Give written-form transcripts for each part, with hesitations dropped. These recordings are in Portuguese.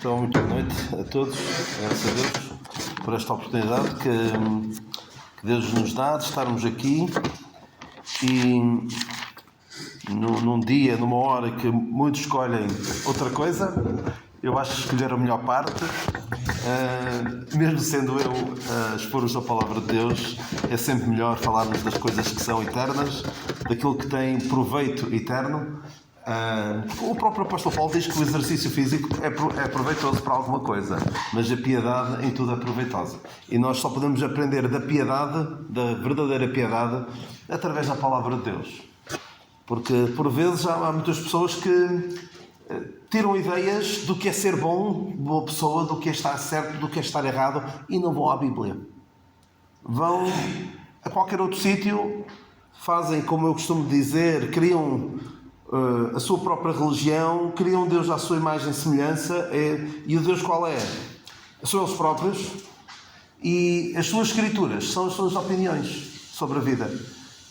Então, muito boa noite a todos. Graças a Deus por esta oportunidade que Deus nos dá de estarmos aqui e num dia, numa hora que muitos escolhem outra coisa. Eu acho que escolher a melhor parte, mesmo sendo eu a expor-vos a palavra de Deus, é sempre melhor falarmos das coisas que são eternas, daquilo que tem proveito eterno. O próprio apóstolo Paulo diz que o exercício físico é proveitoso para alguma coisa, mas a piedade em tudo é proveitosa. E nós só podemos aprender da piedade, da verdadeira piedade, através da palavra de Deus. Porque, por vezes, há muitas pessoas que tiram ideias do que é ser bom, boa pessoa, do que é estar certo, do que é estar errado, e não vão à Bíblia. Vão a qualquer outro sítio, fazem, como eu costumo dizer, criam a sua própria religião, criam Deus à sua imagem e semelhança, e o Deus qual é? São eles próprios, e as suas escrituras são as suas opiniões sobre a vida.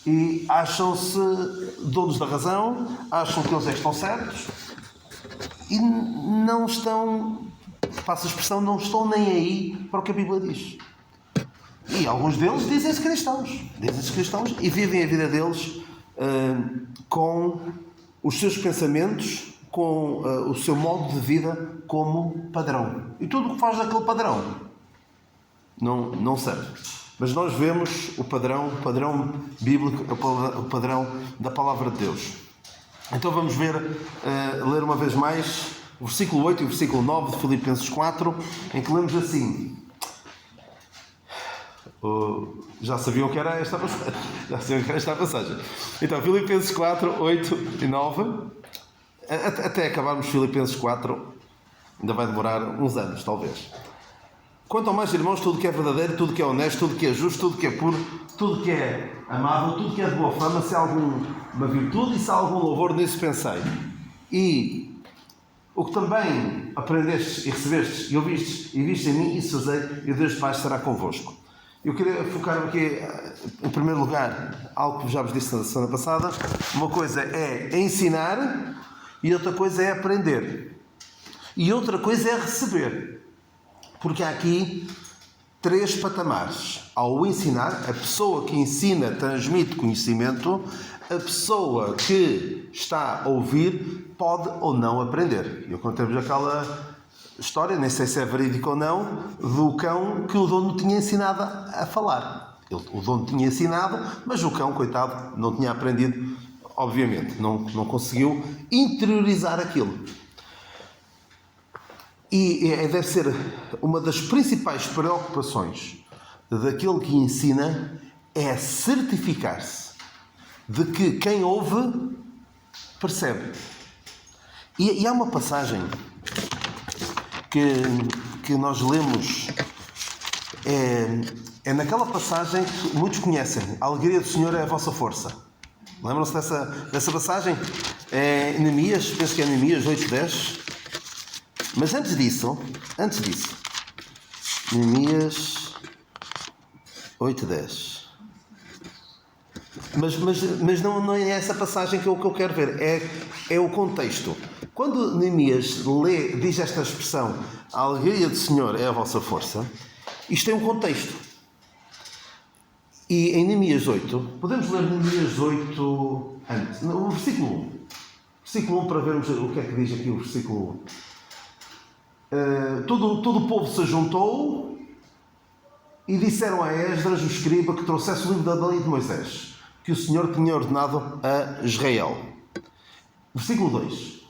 E acham-se donos da razão, acham que eles é que estão certos, e não estão, passa a expressão, não estão nem aí para o que a Bíblia diz. E alguns deles dizem-se cristãos e vivem a vida deles com os seus pensamentos, com o seu modo de vida como padrão. E tudo o que faz daquele padrão não serve. Mas nós vemos o padrão bíblico, o padrão da palavra de Deus. Então vamos ler uma vez mais o versículo 8 e o versículo 9 de Filipenses 4, em que lemos assim. Já sabiam que era esta passagem? Já sabiam que era esta passagem. Então, Filipenses 4, 8 e 9. Até acabarmos Filipenses 4, ainda vai demorar uns anos, talvez. Quanto ao mais, irmãos, tudo que é verdadeiro, tudo que é honesto, tudo que é justo, tudo que é puro, tudo que é amável, tudo que é de boa fama, se há alguma virtude e se há algum louvor, nisso pensei. E o que também aprendestes e recebestes e ouvistes e vistes em mim, isso fazei, e o Deus de paz estará convosco. Eu queria focar aqui, em primeiro lugar, algo que já vos disse na semana passada. Uma coisa é ensinar e outra coisa é aprender. E outra coisa é receber. Porque há aqui três patamares. Ao ensinar, a pessoa que ensina transmite conhecimento, a pessoa que está a ouvir pode ou não aprender. Eu contei-vos aquela história, nem sei se é verídico ou não, do cão que o dono tinha ensinado a falar. O dono tinha ensinado, mas o cão, coitado, não tinha aprendido, obviamente. Não conseguiu interiorizar aquilo. E deve ser uma das principais preocupações daquele que ensina é certificar-se de que quem ouve percebe. E há uma passagem que nós lemos, é naquela passagem que muitos conhecem. A alegria do Senhor é a vossa força. Lembram-se dessa passagem? É Neemias, penso que é Neemias 8:10. Mas antes disso, Neemias 8:10. Mas não é essa passagem que eu quero ver, é o contexto. Quando Neemias diz esta expressão, a alegria do Senhor é a vossa força, isto tem um contexto. E em Neemias 8, podemos ler Neemias 8 antes, no versículo 1. Versículo 1 para vermos o que é que diz aqui o versículo 1. Todo o povo se juntou e disseram a Esdras, o escriba, que trouxesse o livro da lei de Moisés, que o Senhor tinha ordenado a Israel. Versículo 2.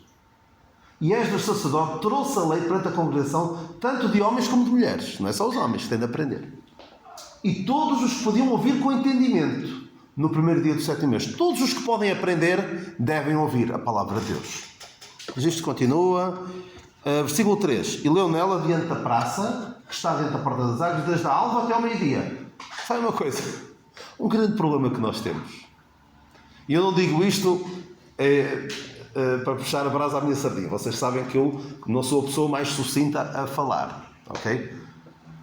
E Esdras, sacerdote, trouxe a lei perante a congregação, tanto de homens como de mulheres. Não é só os homens que têm de aprender. E todos os que podiam ouvir com entendimento, no primeiro dia do 7º mês. Todos os que podem aprender devem ouvir a palavra de Deus. Mas isto continua. Versículo 3. E leu nela diante da praça, que está dentro da porta das águas, desde a alva até ao meio-dia. Sabe uma coisa? Um grande problema que nós temos. E eu não digo isto para puxar a brasa à minha sardinha. Vocês sabem que eu não sou a pessoa mais sucinta a falar. Ok?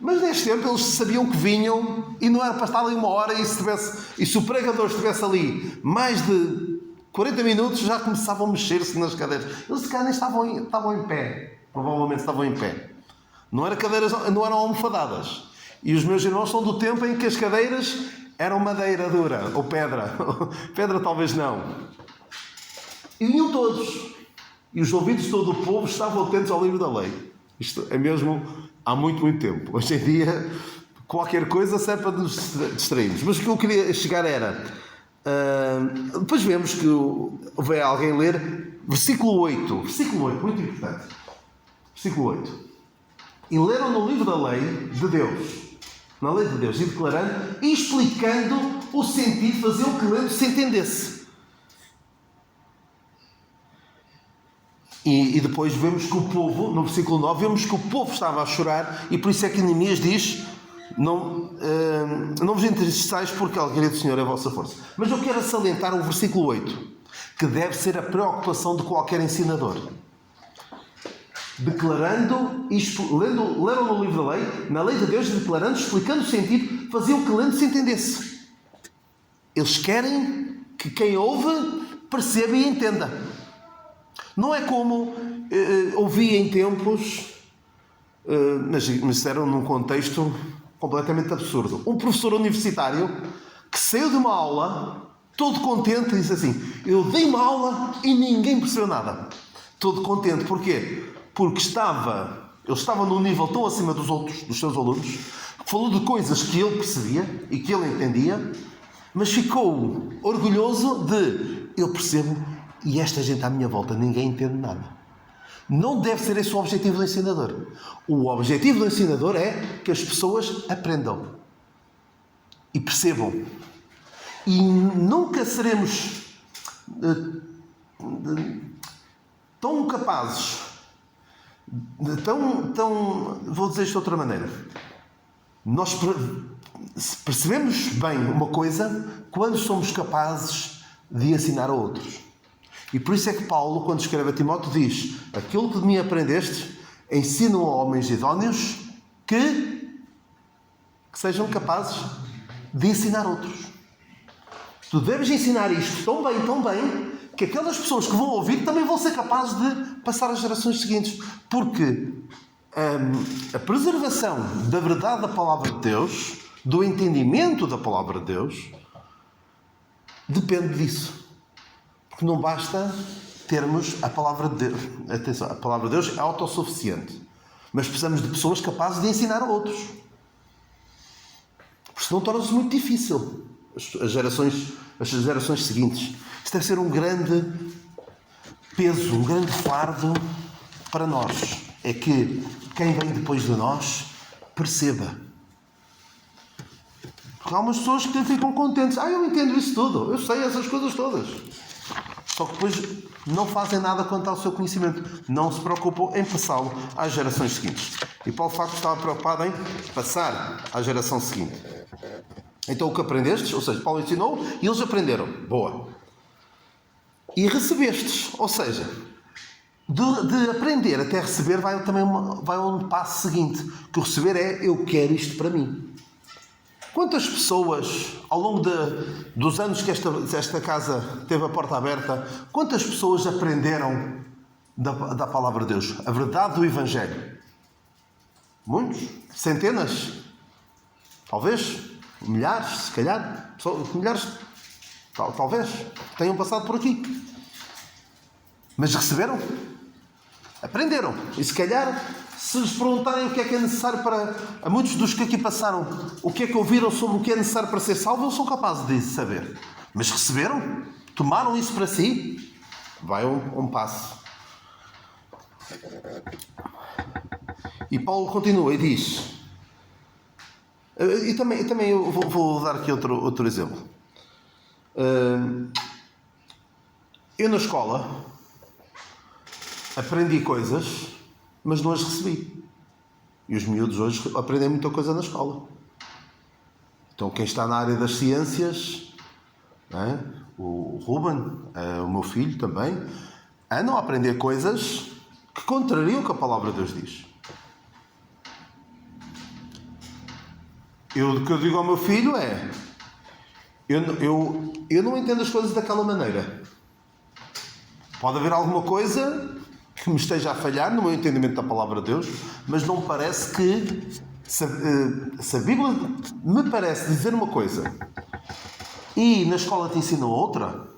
Mas neste tempo eles sabiam que vinham e não era para estar ali uma hora e se o pregador estivesse ali mais de 40 minutos já começavam a mexer-se nas cadeiras. Eles se calhar nem estavam em pé. provavelmente estavam em pé. Não eram cadeiras, não eram almofadadas. E os meus irmãos são do tempo em que as cadeiras eram madeira dura, ou pedra. Pedra talvez não. E vinham todos. E os ouvidos de todo o povo estavam atentos ao livro da lei. Isto é mesmo há muito, muito tempo. Hoje em dia, qualquer coisa serve para nos distrairmos. Mas o que eu queria chegar era... depois vemos que vai alguém ler versículo 8. Versículo 8, muito importante. Versículo 8. E leram no livro da lei de Deus, na lei de Deus, e declarando e explicando o sentido, faziam que lendo se entendesse. E depois vemos que o povo, no versículo 9, vemos que o povo estava a chorar, e por isso é que Neemias diz: não vos entristeçais, porque a alegria do Senhor é a vossa força. Mas eu quero salientar o versículo 8, que deve ser a preocupação de qualquer ensinador. Declarando, leram no livro da lei, na lei de Deus, declarando, explicando o sentido, faziam que lendo se entendesse. Eles querem que quem ouve perceba e entenda. Não é como ouvi em tempos, mas era num contexto completamente absurdo. Um professor universitário que saiu de uma aula, todo contente, e disse assim: eu dei uma aula e ninguém percebeu nada. Todo contente. Porquê? Porque ele estava num nível tão acima dos outros, dos seus alunos, que falou de coisas que ele percebia e que ele entendia, mas ficou orgulhoso de: eu percebo e esta gente à minha volta ninguém entende nada. Não deve ser esse o objetivo do ensinador. O objetivo do ensinador é que as pessoas aprendam e percebam. E nunca seremos tão capazes, vou dizer isto de outra maneira. Nós percebemos bem uma coisa quando somos capazes de ensinar a outros. E por isso é que Paulo, quando escreve a Timóteo, diz: aquilo que de mim aprendeste, ensinam a homens idóneos que sejam capazes de ensinar outros. Tu deves ensinar isto tão bem, que aquelas pessoas que vão ouvir também vão ser capazes de passar às gerações seguintes. Porque a preservação da verdade da palavra de Deus, do entendimento da palavra de Deus, depende disso. Porque não basta termos a palavra de Deus. Atenção, a palavra de Deus é autossuficiente. Mas precisamos de pessoas capazes de ensinar a outros. Porque senão torna-se muito difícil as gerações seguintes. Isto deve ser um grande peso, um grande fardo para nós. É que quem vem depois de nós perceba. Porque há umas pessoas que ficam contentes. Eu entendo isso tudo. Eu sei essas coisas todas. Só que depois não fazem nada quanto ao seu conhecimento. Não se preocupam em passá-lo às gerações seguintes. E Paulo, de facto, estava preocupado em passar à geração seguinte. Então o que aprendestes, ou seja, Paulo ensinou e eles aprenderam. Boa. E recebestes, ou seja, de aprender até receber vai um passo seguinte. Que o receber é: eu quero isto para mim. Quantas pessoas, ao longo dos anos que esta casa teve a porta aberta, quantas pessoas aprenderam da palavra de Deus? A verdade do Evangelho? Muitos? Centenas? Talvez? Milhares? Se calhar? Milhares? Talvez. Tenham passado por aqui. Mas receberam? Aprenderam. E se calhar, se lhes perguntarem o que é necessário para... A muitos dos que aqui passaram, o que é que ouviram sobre o que é necessário para ser salvo, eles são capazes de saber. Mas receberam? Tomaram isso para si? Vai um passo. E Paulo continua e diz... E também eu vou dar aqui outro exemplo. Eu na escola aprendi coisas, mas não as recebi. E os miúdos hoje aprendem muita coisa na escola. Então quem está na área das ciências, o Ruben, o meu filho também, andam a aprender coisas que contrariam o que a palavra de Deus diz. O que eu digo ao meu filho é: eu não entendo as coisas daquela maneira. Pode haver alguma coisa que me esteja a falhar no meu entendimento da palavra de Deus, mas não me parece que, se a Bíblia me parece dizer uma coisa e na escola te ensinam outra,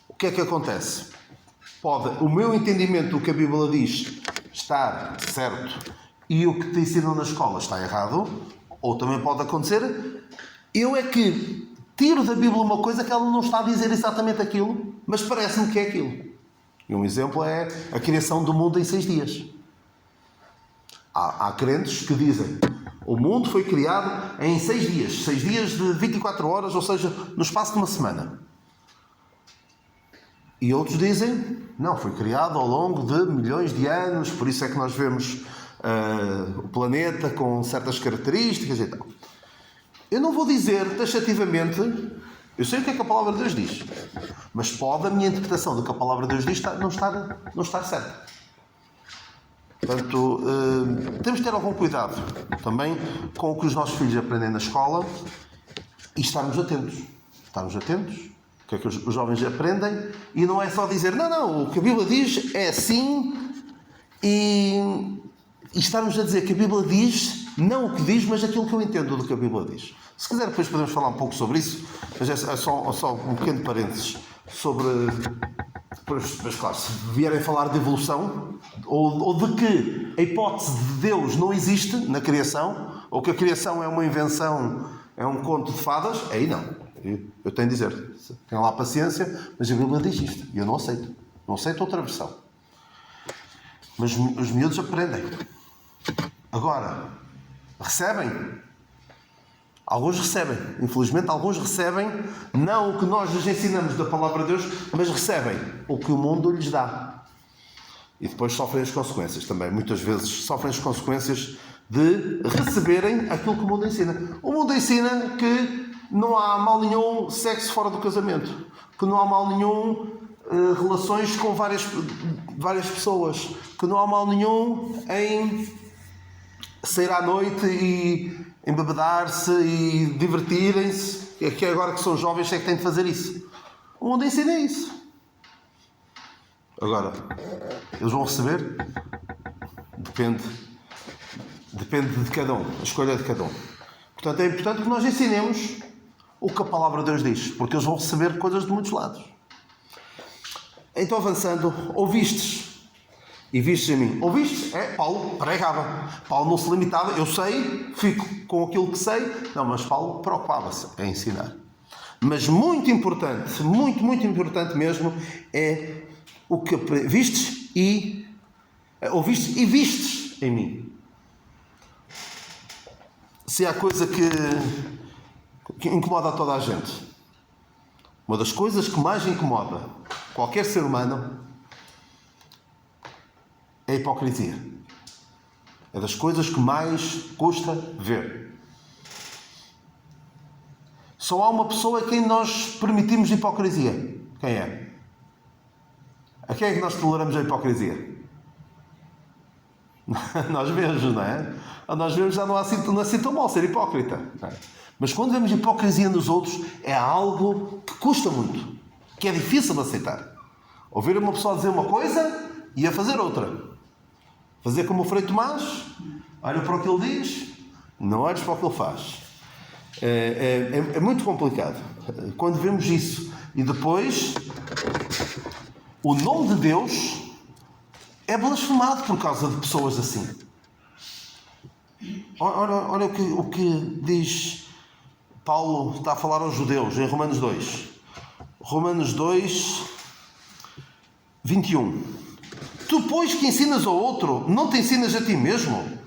o que é que acontece? Pode o meu entendimento do que a Bíblia diz estar certo e o que te ensinam na escola está errado, ou também pode acontecer, eu é que tiro da Bíblia uma coisa que ela não está a dizer exatamente aquilo, mas parece-me que é aquilo. E um exemplo é a criação do mundo em 6 dias. Há crentes que dizem o mundo foi criado em 6 dias. 6 dias de 24 horas, ou seja, no espaço de uma semana. E outros dizem, não, foi criado ao longo de milhões de anos, por isso é que nós vemos o planeta com certas características e tal. Eu não vou dizer taxativamente, eu sei o que é que a palavra de Deus diz, mas pode a minha interpretação do que a palavra de Deus diz não estar certa. Portanto, temos de ter algum cuidado também com o que os nossos filhos aprendem na escola e estarmos atentos. Estarmos atentos, o que é que os jovens aprendem, e não é só dizer, não, o que a Bíblia diz é assim, e estarmos a dizer que a Bíblia diz, não o que diz, mas aquilo que eu entendo do que a Bíblia diz. Se quiser, depois podemos falar um pouco sobre isso, mas é só um pequeno parênteses sobre... Mas claro, se vierem falar de evolução, ou de que a hipótese de Deus não existe na criação, ou que a criação é uma invenção, é um conto de fadas, aí não. Eu tenho de dizer, tenham lá paciência, mas a Bíblia diz isto, e eu não aceito. Não aceito outra versão. Mas os miúdos aprendem. Agora, recebem? Alguns recebem. Infelizmente, alguns recebem não o que nós lhes ensinamos da palavra de Deus, mas recebem o que o mundo lhes dá. E depois sofrem as consequências também. Muitas vezes sofrem as consequências de receberem aquilo que o mundo ensina. O mundo ensina que não há mal nenhum sexo fora do casamento. Que não há mal nenhum relações com várias pessoas. Que não há mal nenhum em sair à noite e embebedar-se e divertirem-se. É que agora que são jovens é que têm de fazer isso. O mundo ensina isso. Agora, eles vão receber? Depende de cada um. A escolha é de cada um. Portanto, é importante que nós ensinemos o que a palavra de Deus diz, porque eles vão receber coisas de muitos lados. Então, avançando, ouvistes e vistes em mim. Ouvistes? Paulo pregava. Paulo não se limitava. Eu sei, fico com aquilo que sei. Não, mas Paulo preocupava-se em ensinar. Mas muito importante, muito importante mesmo, é o que vistes e ouvistes e vistes em mim. Se há coisa que incomoda a toda a gente, uma das coisas que mais incomoda qualquer ser humano é a hipocrisia. É das coisas que mais custa ver. Só há uma pessoa a quem nós permitimos hipocrisia. Quem é? A quem é que nós toleramos a hipocrisia? Nós mesmos, não é? Nós mesmos já não é assim tão mal ser hipócrita. Mas quando vemos hipocrisia nos outros, é algo que custa muito. Que é difícil de aceitar. Ouvir uma pessoa dizer uma coisa e a fazer outra. Fazer como o Frei Tomás, olha para o que ele diz, não olhes para o que ele faz. É muito complicado. Quando vemos isso e depois o nome de Deus é blasfemado por causa de pessoas assim. Olha o que diz Paulo, está a falar aos judeus em Romanos 2. Romanos 2, 21. Tu, pois, que ensinas ao outro, não te ensinas a ti mesmo?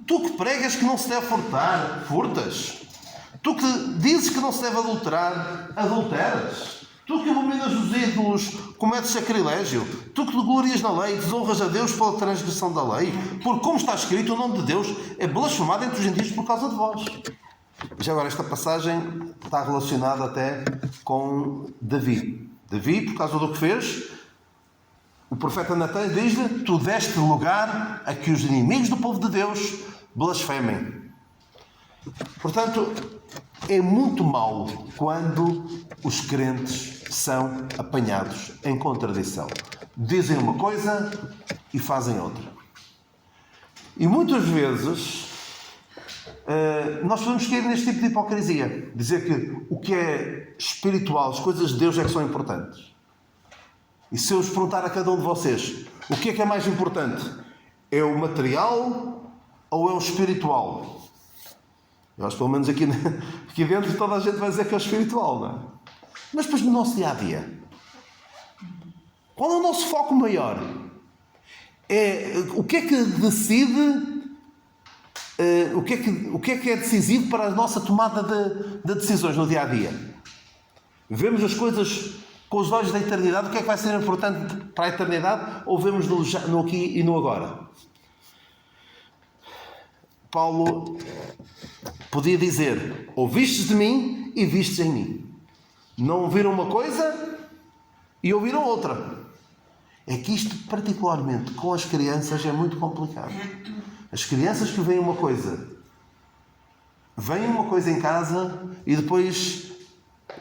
Tu que pregas que não se deve furtar, furtas? Tu que dizes que não se deve adulterar, adulteras? Tu que abominas os ídolos, cometes sacrilégio? Tu que te glorias na lei, desonras a Deus pela transgressão da lei? Porque, como está escrito, o nome de Deus é blasfemado entre os gentios por causa de vós. Já agora, esta passagem está relacionada até com Davi. Davi, por causa do que fez, o profeta Natan diz-lhe: tu deste lugar a que os inimigos do povo de Deus blasfemem. Portanto, é muito mau quando os crentes são apanhados em contradição. dizem uma coisa e fazem outra. E muitas vezes nós podemos cair neste tipo de hipocrisia. Dizer que o que é espiritual, as coisas de Deus é que são importantes. E se eu vos perguntar a cada um de vocês, o que é mais importante? É o material ou é o espiritual? Eu acho que pelo menos aqui dentro toda a gente vai dizer que é o espiritual, não é? Mas depois no nosso dia-a-dia, qual é o nosso foco maior? O que é que decide, o que é decisivo para a nossa tomada de decisões no dia-a-dia? Vemos as coisas com os olhos da eternidade, o que é que vai ser importante para a eternidade, ou vemos no aqui e no agora? Paulo podia dizer, ouvistes de mim e vistes em mim. Não ouviram uma coisa e ouviram outra. É que isto, particularmente com as crianças, é muito complicado. As crianças que veem uma coisa em casa e depois...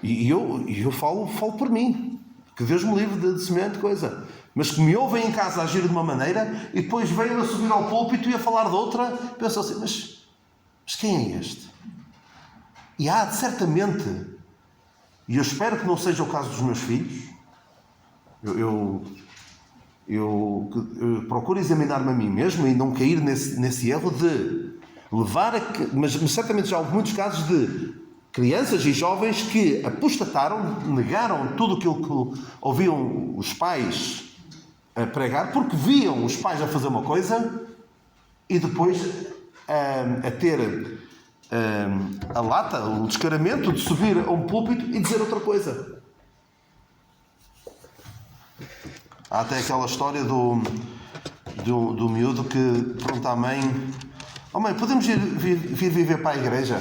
E eu falo por mim, que Deus me livre de semelhante coisa. Mas que me ouvem em casa agir de uma maneira e depois veem a subir ao púlpito e a falar de outra, pensam assim, mas quem é este? E há, certamente, e eu espero que não seja o caso dos meus filhos, eu procuro examinar-me a mim mesmo e não cair nesse erro de levar a... Mas certamente já houve muitos casos de crianças e jovens que apostataram, negaram tudo aquilo que ouviam os pais a pregar, porque viam os pais a fazer uma coisa e depois a ter a lata, o descaramento de subir a um púlpito e dizer outra coisa. Há até aquela história do miúdo que pergunta à mãe: oh mãe, podemos vir viver para a igreja?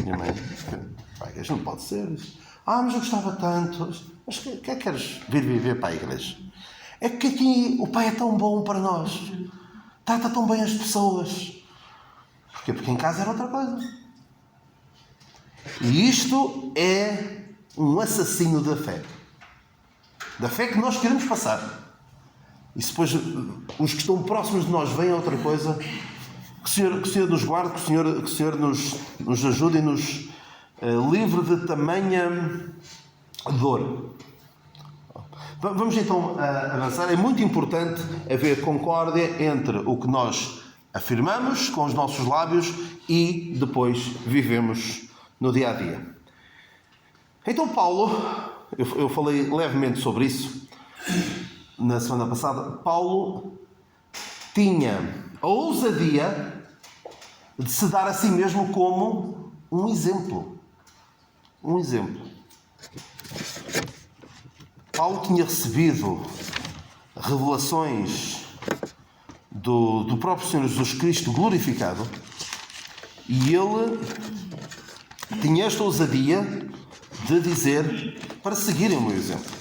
Minha mãe: para a igreja não pode ser. Mas eu gostava tanto. Mas o que é que queres vir viver para a igreja? É que aqui o Pai é tão bom para nós. Trata tão bem as pessoas. Porquê? Porque em casa era outra coisa. E isto é um assassino da fé. Da fé que nós queremos passar. E se depois os que estão próximos de nós veem outra coisa, que o Senhor nos guarde, que o Senhor nos ajude e nos livre de tamanha dor. Vamos então avançar. É muito importante haver concórdia entre o que nós afirmamos com os nossos lábios e depois vivemos no dia-a-dia. Então Paulo, eu falei levemente sobre isso na semana passada. Paulo tinha a ousadia de se dar a si mesmo como um exemplo. Um exemplo. Paulo tinha recebido revelações do próprio Senhor Jesus Cristo glorificado e ele tinha esta ousadia de dizer para seguirem o meu exemplo.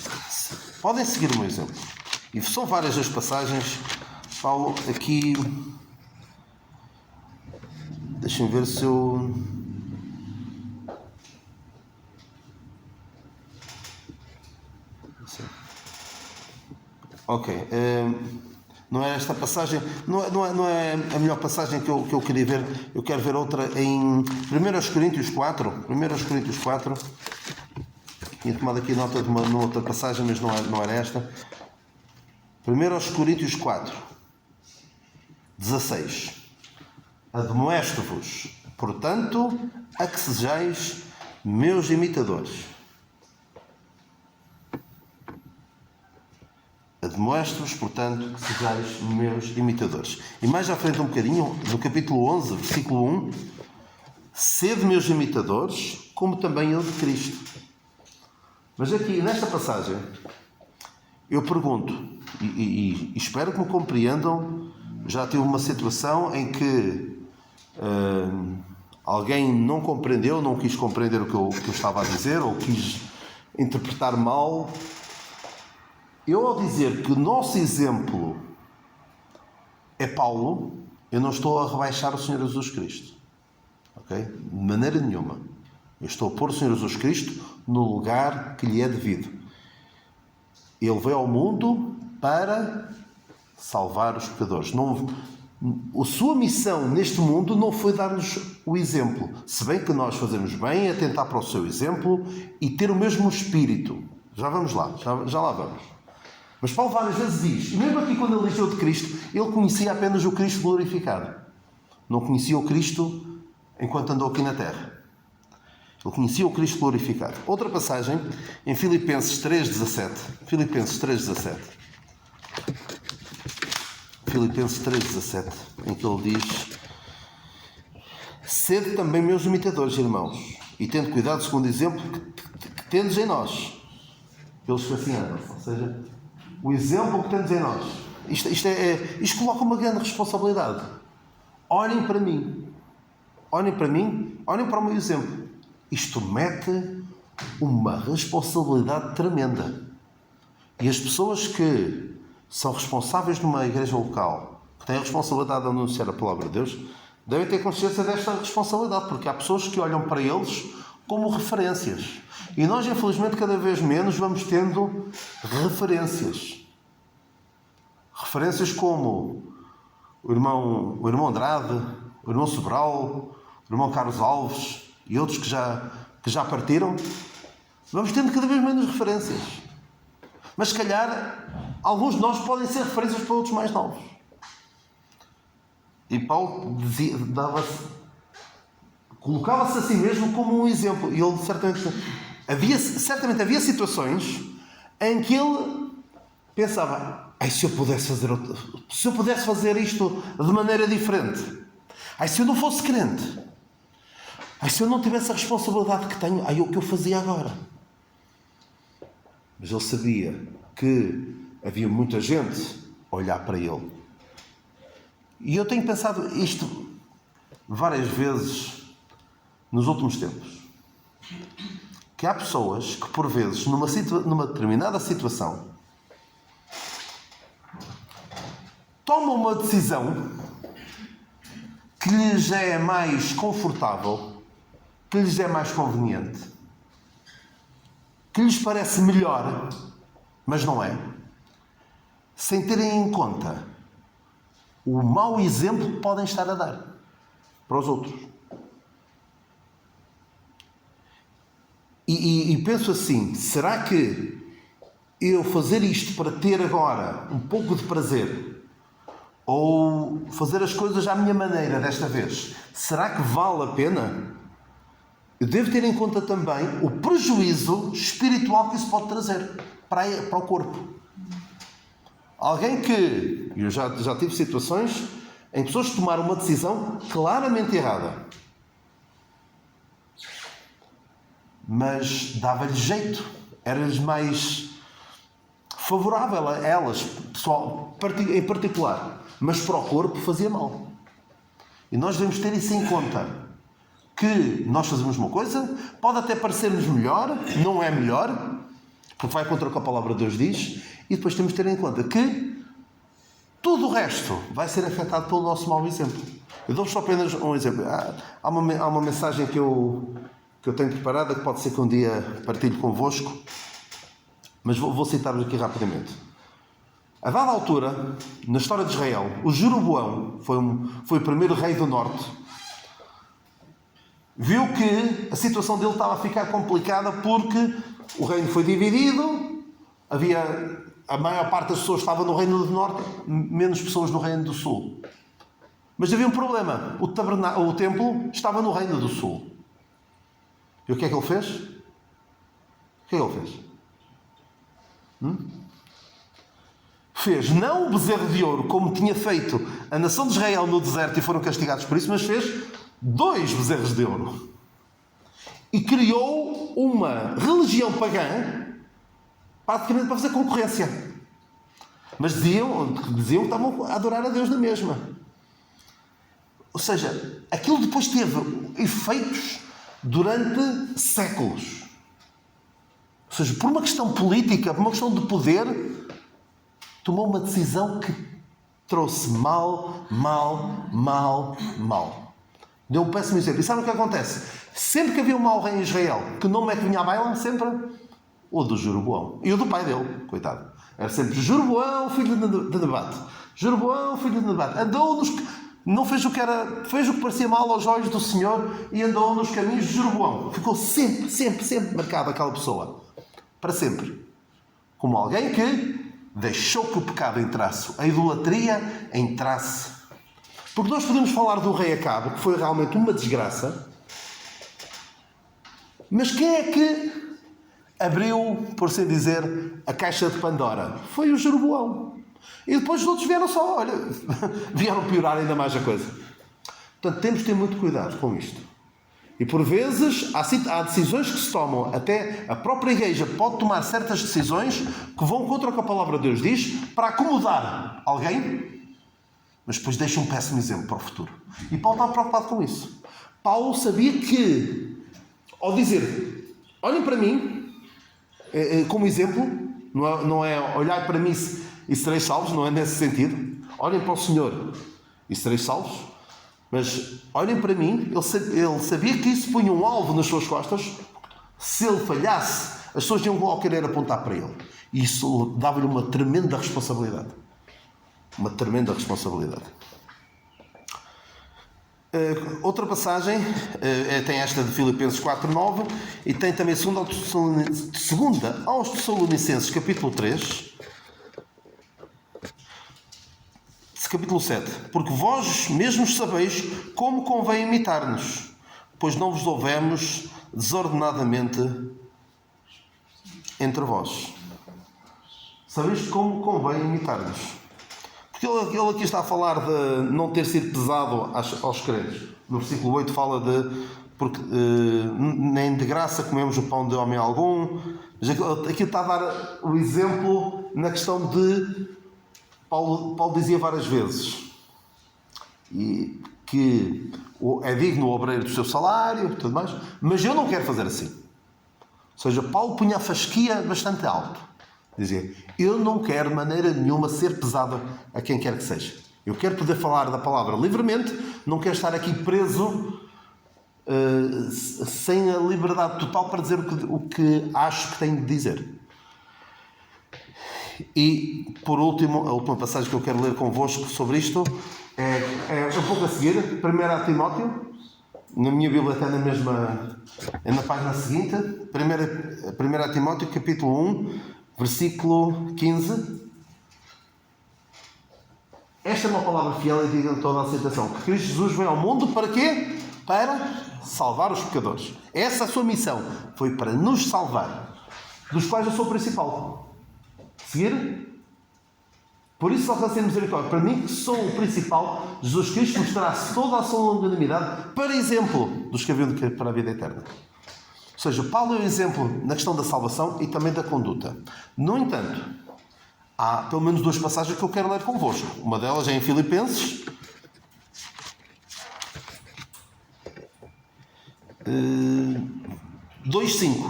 Podem seguir o meu exemplo. E são várias as passagens. Paulo aqui... Deixem ver se eu... Ok. Não é esta passagem... Não é a melhor passagem que eu queria ver. Eu quero ver outra em 1 Coríntios 4. 1 Coríntios 4. Tinha tomado aqui nota de uma outra passagem, mas não era esta. 1 Coríntios 4, 16. Admoesto-vos, portanto, a que sejais meus imitadores. Admoesto-vos, portanto, que sejais meus imitadores. E mais à frente um bocadinho, no capítulo 11, versículo 1, sede meus imitadores, como também eu de Cristo. Mas aqui, nesta passagem, eu pergunto, e espero que me compreendam, já tive uma situação em que alguém não compreendeu, não quis compreender o que eu estava a dizer, ou quis interpretar mal. Eu, ao dizer que o nosso exemplo é Paulo, eu não estou a rebaixar o Senhor Jesus Cristo. Ok? De maneira nenhuma. Eu estou a pôr o Senhor Jesus Cristo no lugar que lhe é devido. Ele veio ao mundo para salvar os pecadores. A sua missão neste mundo não foi dar-nos o exemplo. Se bem que nós fazemos bem a tentar para o seu exemplo e ter o mesmo espírito. Já vamos lá, já lá vamos. Mas Paulo várias vezes diz, e mesmo aqui quando ele elegeu de Cristo, ele conhecia apenas o Cristo glorificado. Não conhecia o Cristo enquanto andou aqui na terra. Ele conhecia o Cristo glorificado. Outra passagem, em Filipenses 3,17. Filipenses 3,17. Filipenses 3,17, em que ele diz: sede também meus imitadores, irmãos, e tendo cuidado segundo o exemplo que tendes em nós, pelos que assim andam. Ou seja, o exemplo que tendes em nós. Isto coloca uma grande responsabilidade. Olhem para mim. Olhem para mim, olhem para o meu exemplo. Isto mete uma responsabilidade tremenda. E as pessoas que são responsáveis numa igreja local, que têm a responsabilidade de anunciar a palavra de Deus, devem ter consciência desta responsabilidade, porque há pessoas que olham para eles como referências. E nós, infelizmente, cada vez menos vamos tendo referências. Referências como o irmão Andrade, o irmão Sobral, o irmão Carlos Alves e outros que já partiram. Vamos tendo cada vez menos referências. Mas, se calhar, alguns de nós podem ser referências para outros mais novos. E Paulo colocava-se a si mesmo como um exemplo. E ele certamente havia situações em que ele pensava: se eu pudesse fazer isto de maneira diferente. Se eu não fosse crente. Se eu não tivesse a responsabilidade que tenho, o que eu fazia agora? Mas ele sabia que havia muita gente a olhar para ele. E eu tenho pensado isto várias vezes nos últimos tempos. Que há pessoas que, por vezes, numa determinada situação, tomam uma decisão que lhes é mais confortável, que lhes é mais conveniente, que lhes parece melhor, mas não é, sem terem em conta o mau exemplo que podem estar a dar para os outros. E penso assim: será que eu fazer isto para ter agora um pouco de prazer, ou fazer as coisas à minha maneira desta vez, será que vale a pena? Eu devo ter em conta também o prejuízo espiritual que isso pode trazer para o corpo. Alguém que... Eu já tive situações em pessoas que tomaram uma decisão claramente errada, mas dava-lhes jeito, era-lhes mais favorável a elas, pessoal, em particular, mas para o corpo fazia mal. E nós devemos ter isso em conta, que nós fazemos uma coisa, pode até parecer-nos melhor, não é melhor, porque vai contra o que a palavra de Deus diz, e depois temos de ter em conta que tudo o resto vai ser afetado pelo nosso mau exemplo. Eu dou-vos só apenas um exemplo. Há uma mensagem que eu tenho preparada, que pode ser que um dia partilhe convosco, mas vou citar-vos aqui rapidamente. A dada altura, na história de Israel, o Jeroboão foi o primeiro rei do norte. Viu que a situação dele estava a ficar complicada porque o reino foi dividido, a maior parte das pessoas estava no reino do norte, menos pessoas no reino do sul. Mas havia um problema: o templo estava no reino do sul. E o que é que ele fez? O que é que ele fez? Fez não o bezerro de ouro, como tinha feito a nação de Israel no deserto e foram castigados por isso, mas fez 2 bezerros de ouro. E criou uma religião pagã, praticamente para fazer concorrência. Mas diziam que estavam a adorar a Deus na mesma. Ou seja, aquilo depois teve efeitos durante séculos. Ou seja, por uma questão política, por uma questão de poder, tomou uma decisão que trouxe mal. Deu um péssimo exemplo. E sabe o que acontece? Sempre que havia um mau rei em Israel, que nome é que vinha à baila? Sempre o do Jeroboão. E o do pai dele, coitado. Era sempre Jeroboão, filho de Nebate. Jeroboão, filho de Nebate. Não fez o que era, fez o que parecia mal aos olhos do Senhor e andou nos caminhos de Jeroboão. Ficou sempre marcado aquela pessoa. Para sempre. Como alguém que deixou que o pecado entrasse, a idolatria entrasse. Porque nós podemos falar do rei Acabe, que foi realmente uma desgraça, mas quem é que abriu, por assim dizer, a caixa de Pandora? Foi o Jeroboão. E depois os outros vieram só, olha, vieram piorar ainda mais a coisa. Portanto, temos de ter muito cuidado com isto. E por vezes há decisões que se tomam, até a própria igreja pode tomar certas decisões que vão contra o que a palavra de Deus diz para acomodar alguém, mas depois deixa um péssimo exemplo para o futuro. E Paulo está preocupado com isso. Paulo sabia que, ao dizer, olhem para mim, como exemplo, não é olhar para mim e sereis salvos, não é nesse sentido. Olhem para o Senhor e sereis salvos. Mas olhem para mim, ele sabia que isso punha um alvo nas suas costas. Se ele falhasse, as pessoas iam logo querer apontar para ele. E isso dava-lhe uma tremenda responsabilidade. Uma tremenda responsabilidade. Outra passagem tem esta de Filipenses 4:9 e tem também segunda aos Tessalonicenses, capítulo 3. Capítulo 7. Porque vós mesmos sabeis como convém imitar-nos, pois não vos houvemos desordenadamente entre vós. Sabeis como convém imitar-nos. Porque ele aqui está a falar de não ter sido pesado aos crentes. No versículo 8 fala de porque nem de graça comemos o pão de homem algum. Aqui está a dar o exemplo na questão de Paulo dizia várias vezes que é digno o obreiro do seu salário e tudo mais, mas eu não quero fazer assim. Ou seja, Paulo punha a fasquia bastante alto. Dizia, eu não quero de maneira nenhuma ser pesado a quem quer que seja. Eu quero poder falar da palavra livremente, não quero estar aqui preso sem a liberdade total para dizer o que acho que tenho de dizer. E, por último, a última passagem que eu quero ler convosco sobre isto é um pouco a seguir, 1 Timóteo, na minha Bíblia está na página seguinte, 1 Timóteo, capítulo 1, versículo 15. Esta é uma palavra fiel e digna de toda a aceitação, que Cristo Jesus veio ao mundo para quê? Para salvar os pecadores. Essa é a sua missão, foi para nos salvar, dos quais eu sou o principal. Seguir? Por isso alcancei misericórdia. Para mim, que sou o principal, Jesus Cristo mostrará-se toda a sua longanimidade para exemplo dos que haviam de querer para a vida eterna. Ou seja, Paulo é um exemplo na questão da salvação e também da conduta. No entanto, há pelo menos duas passagens que eu quero ler convosco. Uma delas é em Filipenses 2:5.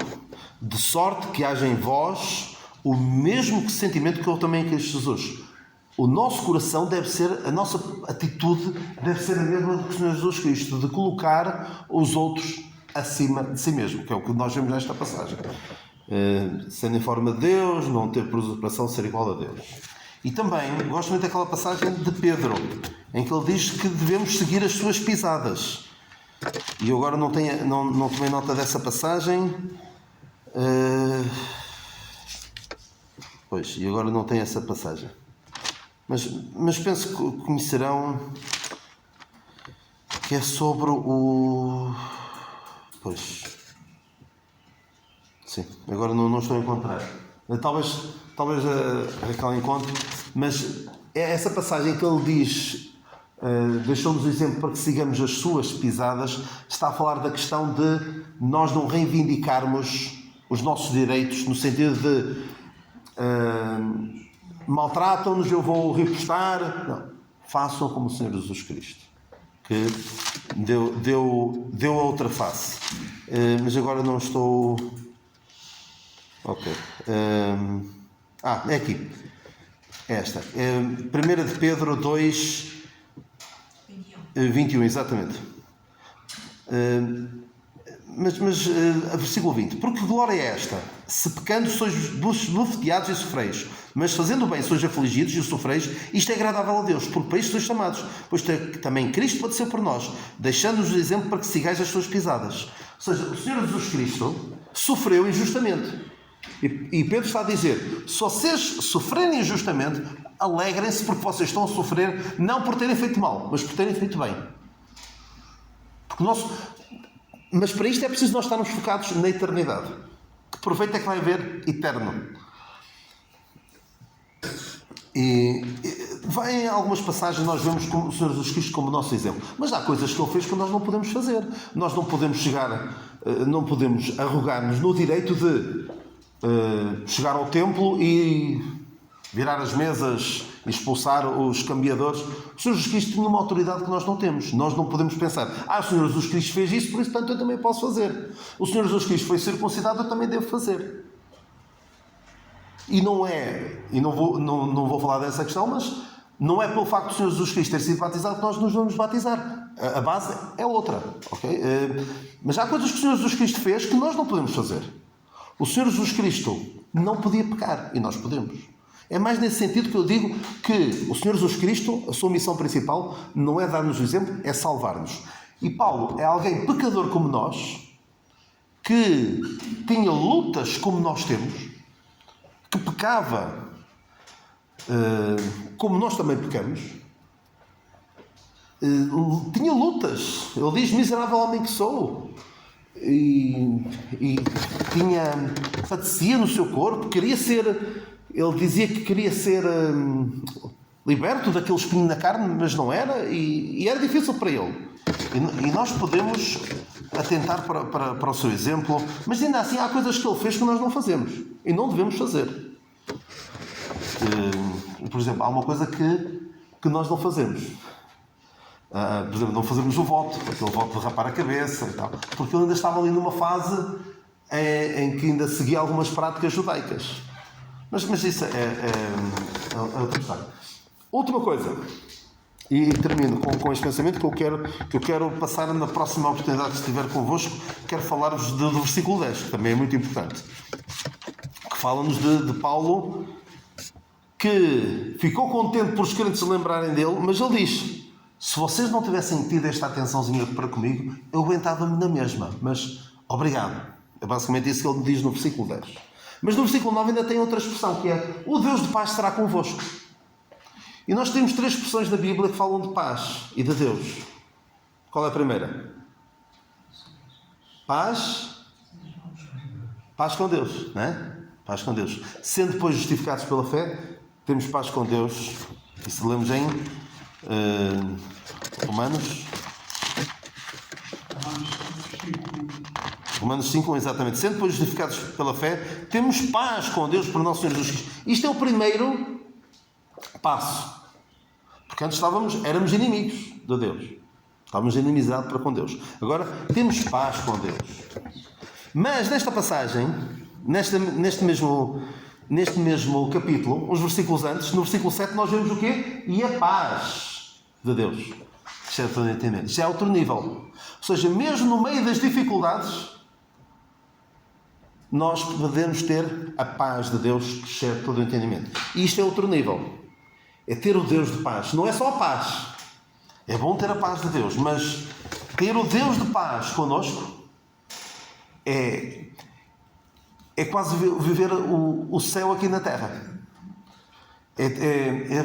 De sorte que haja em vós o mesmo sentimento que eu também em Cristo Jesus. O nosso coração deve ser, a nossa atitude deve ser a mesma do que o Senhor Jesus Cristo, de colocar os outros acima de si mesmo, que é o que nós vemos nesta passagem. Sendo em forma de Deus, não ter por usurpação ser igual a Deus. E também gosto muito daquela passagem de Pedro, em que ele diz que devemos seguir as suas pisadas. E eu agora não tomei nota dessa passagem. Pois, e agora não tem essa passagem. Mas penso que conhecerão que é sobre o... Pois... Sim, agora não estou a encontrar. Talvez a Raquel encontre, mas é essa passagem que ele diz, deixou-nos o exemplo para que sigamos as suas pisadas, está a falar da questão de nós não reivindicarmos os nossos direitos, no sentido de maltratam-nos, eu vou repostar. Não. Façam como o Senhor Jesus Cristo, que deu a outra face. Mas agora não estou... Ok. É aqui. É esta. 1 de Pedro 2, 21, exatamente. versículo 20. Porque glória é esta? Se pecando sois bofeteados e sofreis, mas fazendo o bem sois afligidos e sofreis, isto é agradável a Deus, porque para isto sois chamados, pois também Cristo padeceu por nós, deixando-nos exemplo para que sigais as suas pisadas. Ou seja, o Senhor Jesus Cristo sofreu injustamente. E Pedro está a dizer, se vocês sofrerem injustamente, alegrem-se porque vocês estão a sofrer, não por terem feito mal, mas por terem feito bem. Mas para isto é preciso nós estarmos focados na eternidade. Que proveito é que vai haver eterno? E vai em algumas passagens nós vemos o Senhor Jesus Cristo como nosso exemplo. Mas há coisas que Ele fez que nós não podemos fazer. Nós não podemos não podemos arrogar-nos no direito de chegar ao templo e virar as mesas, expulsar os cambiadores. O Senhor Jesus Cristo tinha uma autoridade que nós não temos. Nós não podemos pensar, o Senhor Jesus Cristo fez isso, por isso tanto eu também posso fazer. O Senhor Jesus Cristo foi circuncidado, eu também devo fazer. E não vou falar dessa questão, mas não é pelo facto do Senhor Jesus Cristo ter sido batizado que nós nos vamos batizar. A base é outra. Okay? Mas há coisas que o Senhor Jesus Cristo fez que nós não podemos fazer. O Senhor Jesus Cristo não podia pecar e nós podemos. É mais nesse sentido que eu digo que o Senhor Jesus Cristo, a sua missão principal, não é dar-nos o exemplo, é salvar-nos. E Paulo é alguém pecador como nós, que tinha lutas como nós temos, que pecava como nós também pecamos, tinha lutas. Ele diz, miserável homem que sou. E padecia no seu corpo, ele dizia que queria ser liberto daquele espinho na carne, mas não era, e era difícil para ele. E nós podemos atentar para o seu exemplo, mas ainda assim há coisas que ele fez que nós não fazemos e não devemos fazer. Por exemplo, há uma coisa que nós não fazemos. Por exemplo, não fazemos o voto, aquele voto de rapar a cabeça e tal, porque ele ainda estava ali numa fase em que ainda seguia algumas práticas judaicas. Mas isso é outra história. Última coisa, e termino com este pensamento que eu quero passar na próxima oportunidade que estiver convosco. Quero falar-vos do versículo 10, que também é muito importante, que fala-nos de Paulo, que ficou contente por os crentes se lembrarem dele, mas ele diz, se vocês não tivessem tido esta atençãozinha para comigo, eu aguentava-me na mesma, mas obrigado. É basicamente isso que ele me diz no versículo 10. Mas no versículo 9 ainda tem outra expressão, que é, o Deus de paz estará convosco. E nós temos 3 expressões da Bíblia que falam de paz e de Deus. Qual é a primeira? Paz com Deus, não é? Paz com Deus. Sendo depois justificados pela fé, temos paz com Deus. Isso lemos em Romanos 5, exatamente. Sendo depois justificados pela fé, temos paz com Deus por nosso Senhor Jesus Cristo. Isto é o primeiro passo. Porque antes éramos inimigos de Deus. Estávamos inimizados para com Deus. Agora temos paz com Deus. Mas nesta passagem, neste mesmo capítulo, uns versículos antes, no versículo 7, nós vemos o quê? E a paz de Deus. Isto é todo entendimento. Isto é outro nível. Ou seja, mesmo no meio das dificuldades, nós podemos ter a paz de Deus que excede todo o entendimento. E isto é outro nível. É ter o Deus de paz. Não é só a paz. É bom ter a paz de Deus, mas ter o Deus de paz connosco é quase viver o céu aqui na terra. É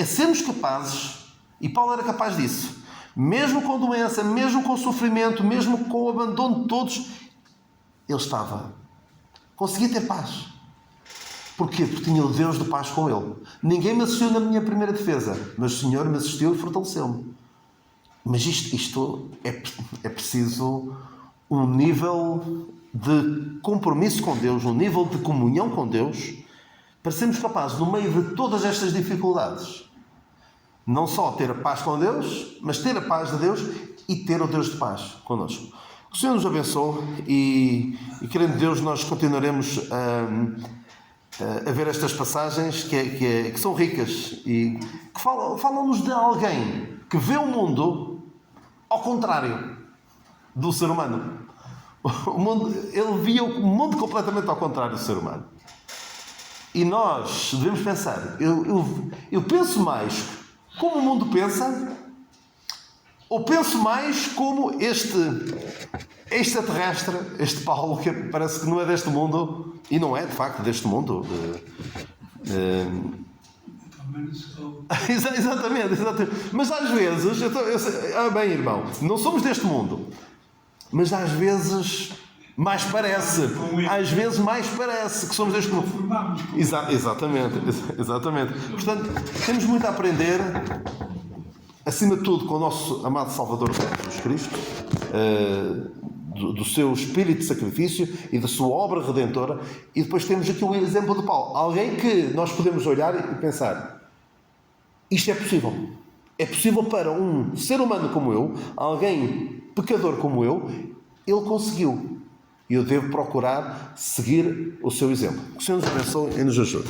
sermos capazes, e Paulo era capaz disso, mesmo com doença, mesmo com sofrimento, mesmo com o abandono de todos, ele conseguia ter paz. Porquê? Porque tinha o Deus de paz com ele. Ninguém me assistiu na minha primeira defesa, mas o Senhor me assistiu e fortaleceu-me. Mas isto é preciso um nível de compromisso com Deus, um nível de comunhão com Deus, para sermos capazes, no meio de todas estas dificuldades, não só ter a paz com Deus, mas ter a paz de Deus e ter o Deus de paz connosco. Que o Senhor nos abençoe e querendo Deus, nós continuaremos a ver estas passagens que são ricas e que falam-nos de alguém que vê o mundo ao contrário do ser humano. Ele via o mundo completamente ao contrário do ser humano. E nós devemos pensar, eu penso mais como o mundo pensa, ou penso mais como este extraterrestre, este Paulo, que parece que não é deste mundo, e não é de facto deste mundo. Exatamente. Mas às vezes, bem, irmão, não somos deste mundo, mas às vezes mais parece. Às vezes mais parece que somos deste mundo. Exatamente. Portanto, temos muito a aprender, acima de tudo, com o nosso amado Salvador Jesus Cristo, do seu espírito de sacrifício e da sua obra redentora. E depois temos aqui o exemplo de Paulo. Alguém que nós podemos olhar e pensar: isto é possível. É possível para um ser humano como eu, alguém pecador como eu, ele conseguiu. E eu devo procurar seguir o seu exemplo. Que o Senhor nos abençoe e nos ajude.